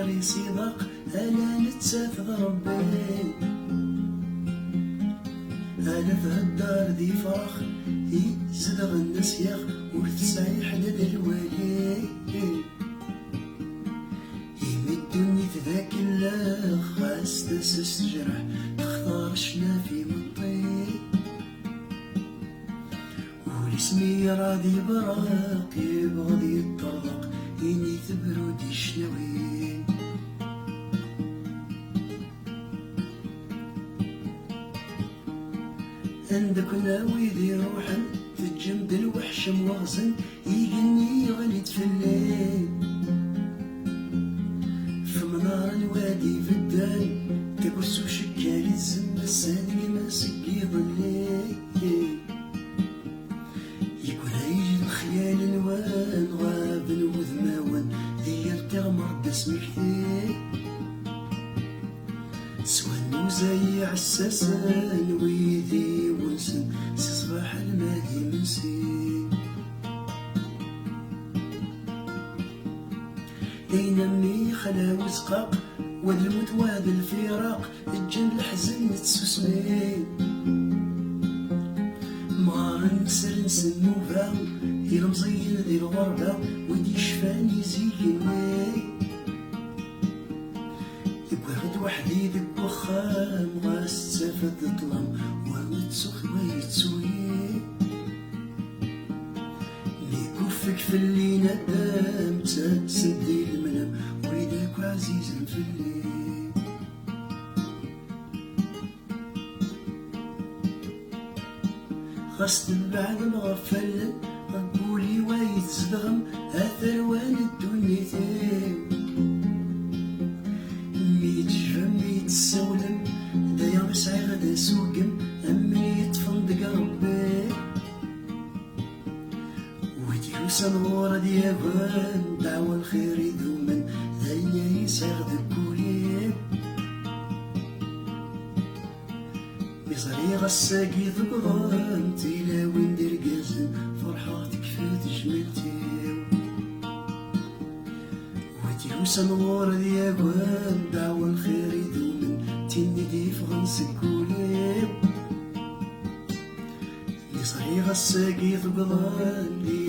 غري صداق أنا نتسافد ربي أنا في هالدار ذي فرخ يزدغ الناس ياخ وتسعي حدد الوالي يمدني تذاك الله خاص تسس جرح تختار شنا في مطي ولسمي راضي براق يبغض يطلق إني تبرد يشنوي عندك ناوي ذي روحا في الجنب الوحش مغزن يجني غليت في الليل في منار الوادي في الدال تبرس وشكال الزم السادق ماسك يضلي يكون عيج الخيال الوان غابن وذماوان ذي التغمر باسم كثير سوان وزي عساسان ويذي ونسن صباح المادي منسي دينامي خلا وزقاق والموت واد الفراق الجن الحزن تسوسمي مغار نكسر نسن نوفا إلى مزين ذي الغربة ودي شفاني زيني يقعد وحدي ذك وخام غاس تسافد ظلام ومتسخ ويتسوي ليكوفك في اللي ندام تسدي المنام ويداك عزيز في الليل خاص بعد مغفل غنقولي ويتزدغم اثر وان الدنيتين تسولم دايا مسعي غدا سوقم أمني يتفندق ربي وديو سنغورة ديابان دعوة الخير يذومن ذايا يسعي غدا كولي مصري غساقي ذقضان تيلاوي ندير قازن فرحاتك فات جملتي وديو سنغورة ديابان دعوة الخير يذومن تيني دي فرنسا كولي لي صغير الساقي ثقضان لي